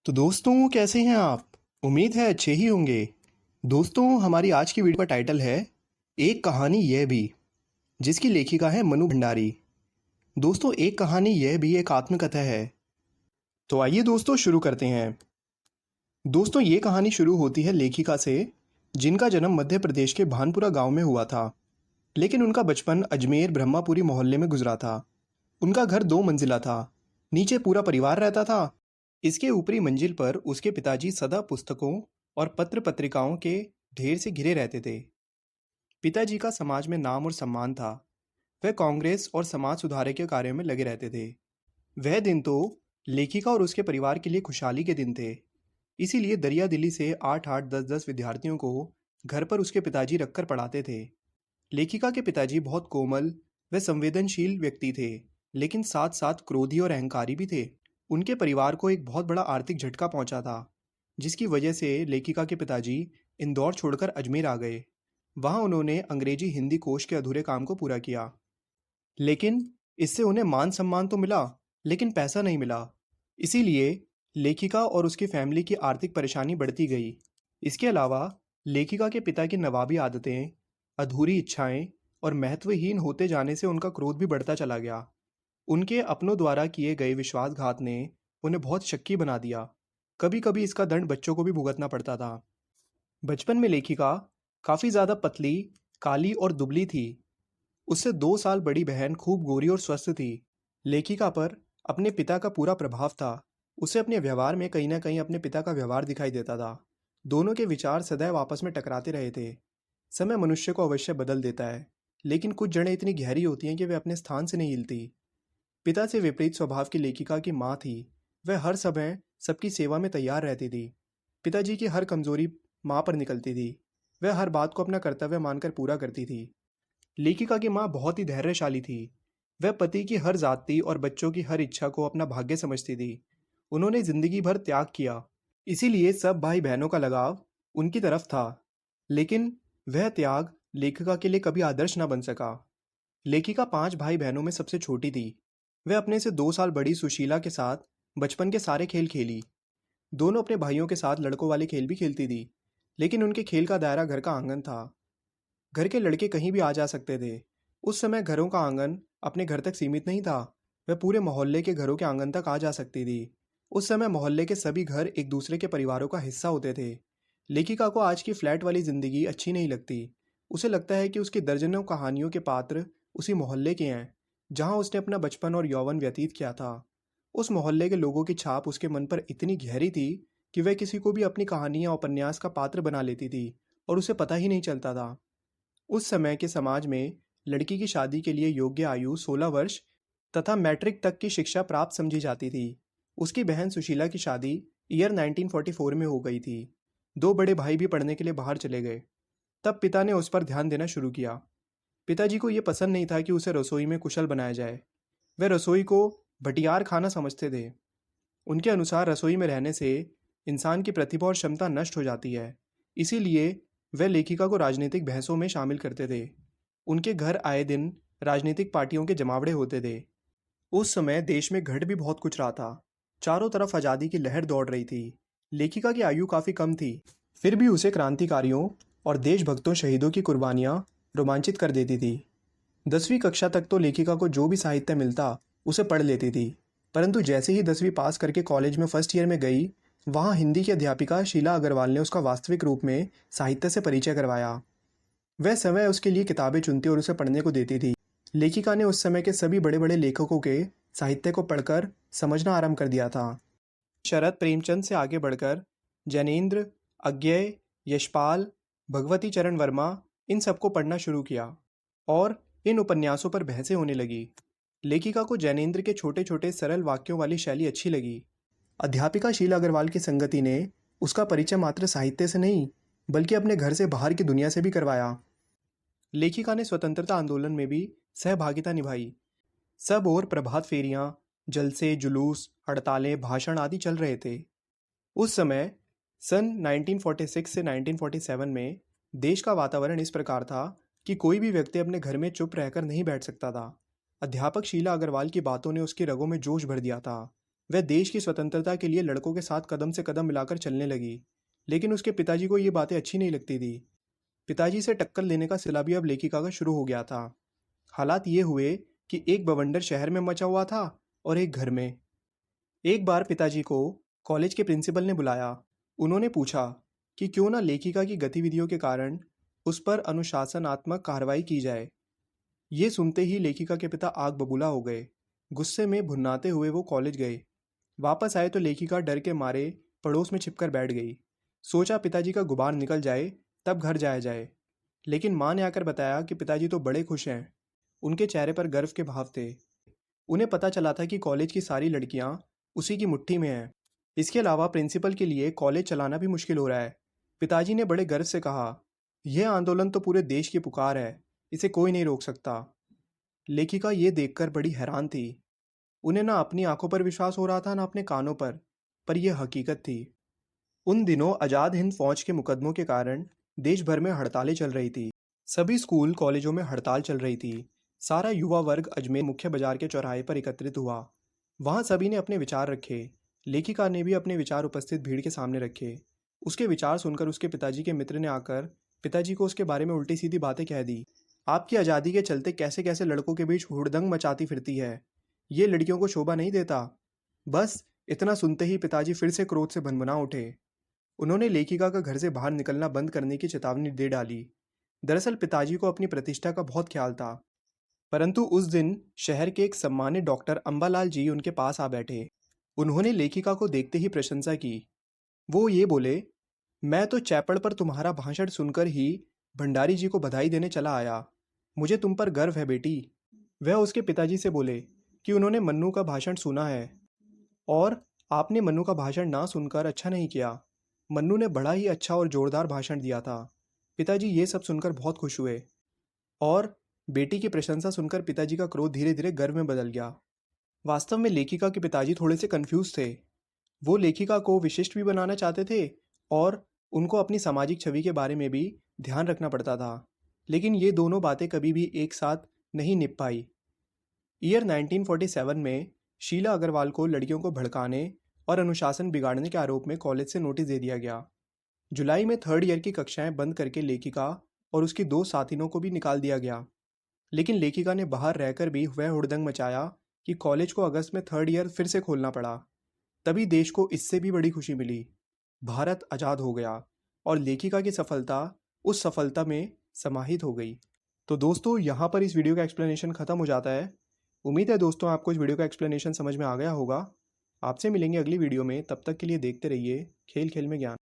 तो दोस्तों कैसे हैं आप। उम्मीद है अच्छे ही होंगे। दोस्तों हमारी आज की वीडियो का टाइटल है एक कहानी यह भी, जिसकी लेखिका है मनु भंडारी। दोस्तों एक कहानी यह भी एक आत्मकथा है। तो आइए दोस्तों शुरू करते हैं। दोस्तों ये कहानी शुरू होती है लेखिका से, जिनका जन्म मध्य प्रदेश के भानपुरा गांव में हुआ था, लेकिन उनका बचपन अजमेर ब्रह्मापुरी मोहल्ले में गुजरा था। उनका घर 2 मंजिला था। नीचे पूरा परिवार रहता था। इसके ऊपरी मंजिल पर उसके पिताजी सदा पुस्तकों और पत्र पत्रिकाओं के ढेर से घिरे रहते थे। पिताजी का समाज में नाम और सम्मान था। वह कांग्रेस और समाज सुधार के कार्यों में लगे रहते थे। वह दिन तो लेखिका और उसके परिवार के लिए खुशहाली के दिन थे। इसीलिए दरिया दिल्ली से 8-8 10-10 विद्यार्थियों को घर पर उसके पिताजी रखकर पढ़ाते थे। लेखिका के पिताजी बहुत कोमल व संवेदनशील व्यक्ति थे, लेकिन साथ साथ क्रोधी और अहंकारी भी थे। उनके परिवार को एक बहुत बड़ा आर्थिक झटका पहुंचा था, जिसकी वजह से लेखिका के पिताजी इंदौर छोड़कर अजमेर आ गए। वहां उन्होंने अंग्रेजी हिंदी कोश के अधूरे काम को पूरा किया, लेकिन इससे उन्हें मान सम्मान तो मिला, लेकिन पैसा नहीं मिला। इसीलिए लेखिका और उसकी फैमिली की आर्थिक परेशानी बढ़ती गई। इसके अलावा लेखिका के पिता की नवाबी आदतें, अधूरी इच्छाएं और महत्वहीन होते जाने से उनका क्रोध भी बढ़ता चला गया। उनके अपनों द्वारा किए गए विश्वासघात ने उन्हें बहुत शक्की बना दिया। कभी कभी इसका दंड बच्चों को भी भुगतना पड़ता था। बचपन में लेखिका काफ़ी ज़्यादा पतली, काली और दुबली थी। उससे 2 साल बड़ी बहन खूब गोरी और स्वस्थ थी। लेखिका पर अपने पिता का पूरा प्रभाव था। उसे अपने व्यवहार में कहीं ना कहीं अपने पिता का व्यवहार दिखाई देता था। दोनों के विचार सदैव आपस में टकराते रहे थे। समय मनुष्य को अवश्य बदल देता है, लेकिन कुछ जड़ें इतनी गहरी होती हैं कि वे अपने स्थान से नहीं हिलती। पिता से विपरीत स्वभाव की लेखिका की माँ थी। वह हर समय सबकी सेवा में तैयार रहती थी। पिताजी की हर कमजोरी माँ पर निकलती थी। वह हर बात को अपना कर्तव्य मानकर पूरा करती थी। लेखिका की माँ बहुत ही धैर्यशाली थी। वह पति की हर जाति और बच्चों की हर इच्छा को अपना भाग्य समझती थी। उन्होंने जिंदगी भर त्याग किया, इसीलिए सब भाई बहनों का लगाव उनकी तरफ था। लेकिन वह त्याग लेखिका के लिए कभी आदर्श न बन सका। लेखिका 5 भाई बहनों में सबसे छोटी थी। वह अपने से 2 साल बड़ी सुशीला के साथ बचपन के सारे खेल खेली। दोनों अपने भाइयों के साथ लड़कों वाले खेल भी खेलती थी, लेकिन उनके खेल का दायरा घर का आंगन था। घर के लड़के कहीं भी आ जा सकते थे। उस समय घरों का आंगन अपने घर तक सीमित नहीं था। वह पूरे मोहल्ले के घरों के आंगन तक आ जा सकती थी। उस समय मोहल्ले के सभी घर एक दूसरे के परिवारों का हिस्सा होते थे। लेखिका को आज की फ्लैट वाली जिंदगी अच्छी नहीं लगती। उसे लगता है कि उसकी दर्जनों कहानियों के पात्र उसी मोहल्ले के हैं, जहां उसने अपना बचपन और यौवन व्यतीत किया था। उस मोहल्ले के लोगों की छाप उसके मन पर इतनी गहरी थी कि वह किसी को भी अपनी कहानी या उपन्यास का पात्र बना लेती थी और उसे पता ही नहीं चलता था। उस समय के समाज में लड़की की शादी के लिए योग्य आयु 16 वर्ष तथा मैट्रिक तक की शिक्षा प्राप्त समझी जाती थी। उसकी बहन सुशीला की शादी ईयर 1944 में हो गई थी। 2 बड़े भाई भी पढ़ने के लिए बाहर चले गए। तब पिता ने उस पर ध्यान देना शुरू किया। पिताजी को यह पसंद नहीं था कि उसे रसोई में कुशल बनाया जाए। वे रसोई को भटियार खाना समझते थे। उनके अनुसार रसोई में रहने से इंसान की प्रतिभा और क्षमता नष्ट हो जाती है। इसीलिए वे लेखिका को राजनीतिक बहसों में शामिल करते थे। उनके घर आए दिन राजनीतिक पार्टियों के जमावड़े होते थे। उस समय देश में घट भी बहुत कुछ रहा था। चारों तरफ आज़ादी की लहर दौड़ रही थी। लेखिका की आयु काफ़ी कम थी, फिर भी उसे क्रांतिकारियों और देशभक्तों शहीदों की कुर्बानियाँ रोमांचित कर देती थी। 10वीं कक्षा तक तो लेखिका को जो भी साहित्य मिलता उसे पढ़ लेती थी, परंतु जैसे ही 10वीं पास करके कॉलेज में फर्स्ट ईयर में गई, वहाँ हिंदी की अध्यापिका शीला अग्रवाल ने उसका वास्तविक रूप में साहित्य से परिचय करवाया। वह समय उसके लिए किताबें चुनती और उसे पढ़ने को देती थी। लेखिका ने उस समय के सभी बड़े बड़े लेखकों के साहित्य को पढ़कर समझना आरंभ कर दिया था। शरद प्रेमचंद से आगे बढ़कर जैनेन्द्र, अज्ञेय, यशपाल, भगवती चरण वर्मा, इन सबको पढ़ना शुरू किया और इन उपन्यासों पर बहसें होने लगी। लेखिका को जैनेन्द्र के छोटे छोटे सरल वाक्यों वाली शैली अच्छी लगी। अध्यापिका शीला अग्रवाल की संगति ने उसका परिचय मात्र साहित्य से नहीं, बल्कि अपने घर से बाहर की दुनिया से भी करवाया। लेखिका ने स्वतंत्रता आंदोलन में भी सहभागिता निभाई। सब और प्रभात फेरियां, जलसे, जुलूस, हड़तालें, भाषण आदि चल रहे थे। उस समय सन 1946 से 1947 में देश का वातावरण इस प्रकार था कि कोई भी व्यक्ति अपने घर में चुप रहकर नहीं बैठ सकता था। अध्यापक शीला अग्रवाल की बातों ने उसकी रगों में जोश भर दिया था। वह देश की स्वतंत्रता के लिए लड़कों के साथ कदम से कदम मिलाकर चलने लगी। लेकिन उसके पिताजी को ये बातें अच्छी नहीं लगती थी। पिताजी से टक्कर लेने का सिलसिला भी अब लेखिका का शुरू हो गया था। हालात ये हुए कि एक बवंडर शहर में मचा हुआ था और एक घर में। एक बार पिताजी को कॉलेज के प्रिंसिपल ने बुलाया। उन्होंने पूछा कि क्यों ना लेखिका की गतिविधियों के कारण उस पर अनुशासनात्मक कार्रवाई की जाए। ये सुनते ही लेखिका के पिता आग बबूला हो गए। गुस्से में भुननाते हुए वो कॉलेज गए। वापस आए तो लेखिका डर के मारे पड़ोस में छिपकर बैठ गई। सोचा पिताजी का गुबार निकल जाए तब घर जाया जाए। लेकिन माँ ने आकर बताया कि पिताजी तो बड़े खुश हैं। उनके चेहरे पर गर्व के भाव थे। उन्हें पता चला था कि कॉलेज की सारी लड़कियां उसी की मुट्ठी में हैं। इसके अलावा प्रिंसिपल के लिए कॉलेज चलाना भी मुश्किल हो रहा है। पिताजी ने बड़े गर्व से कहा, यह आंदोलन तो पूरे देश की पुकार है, इसे कोई नहीं रोक सकता। लेखिका ये देखकर बड़ी हैरान थी। उन्हें ना अपनी आंखों पर विश्वास हो रहा था ना अपने कानों पर यह हकीकत थी। उन दिनों आज़ाद हिंद फौज के मुकदमों के कारण देश भर में हड़तालें चल रही थी। सभी स्कूल कॉलेजों में हड़ताल चल रही थी। सारा युवा वर्ग अजमेर मुख्य बाजार के चौराहे पर एकत्रित हुआ। वहां सभी ने अपने विचार रखे। लेखिका ने भी अपने विचार उपस्थित भीड़ के सामने रखे। उसके विचार सुनकर उसके पिताजी के मित्र ने आकर पिताजी को उसके बारे में उल्टी सीधी बातें कह दी। आपकी आज़ादी के चलते कैसे कैसे लड़कों के बीच हुड़दंग मचाती फिरती है, ये लड़कियों को शोभा नहीं देता। बस इतना सुनते ही पिताजी फिर से क्रोध से भनभना उठे। उन्होंने लेखिका का घर से बाहर निकलना बंद करने की चेतावनी दे डाली। दरअसल पिताजी को अपनी प्रतिष्ठा का बहुत ख्याल था। परंतु उस दिन शहर के एक सम्मानित डॉक्टर अंबालाल जी उनके पास आ बैठे। उन्होंने लेखिका को देखते ही प्रशंसा की। वो ये बोले, मैं तो चैपड़ पर तुम्हारा भाषण सुनकर ही भंडारी जी को बधाई देने चला आया। मुझे तुम पर गर्व है बेटी। वह उसके पिताजी से बोले कि उन्होंने मन्नू का भाषण सुना है और आपने मन्नू का भाषण ना सुनकर अच्छा नहीं किया। मन्नू ने बड़ा ही अच्छा और जोरदार भाषण दिया था। पिताजी ये सब सुनकर बहुत खुश हुए और बेटी की प्रशंसा सुनकर पिताजी का क्रोध धीरे धीरे गर्व में बदल गया। वास्तव में लेखिका के पिताजी थोड़े से कंफ्यूज थे। वो लेखिका को विशिष्ट भी बनाना चाहते थे और उनको अपनी सामाजिक छवि के बारे में भी ध्यान रखना पड़ता था। लेकिन ये दोनों बातें कभी भी एक साथ नहीं निभ पाई। ईयर 1947 में शीला अग्रवाल को लड़कियों को भड़काने और अनुशासन बिगाड़ने के आरोप में कॉलेज से नोटिस दे दिया गया। जुलाई में 3rd ईयर की कक्षाएं बंद करके लेखिका और उसकी 2 साथिनों को भी निकाल दिया गया। लेकिन लेखिका ने बाहर रहकर भी वह हुड़दंग मचाया कि कॉलेज को अगस्त में 3rd ईयर फिर से खोलना पड़ा। तभी देश को इससे भी बड़ी खुशी मिली। भारत आज़ाद हो गया और लेखिका की सफलता उस सफलता में समाहित हो गई। तो दोस्तों, यहाँ पर इस वीडियो का एक्सप्लेनेशन ख़त्म हो जाता है। उम्मीद है दोस्तों आपको इस वीडियो का एक्सप्लेनेशन समझ में आ गया होगा। आपसे मिलेंगे अगली वीडियो में। तब तक के लिए देखते रहिए खेल खेल में ज्ञान।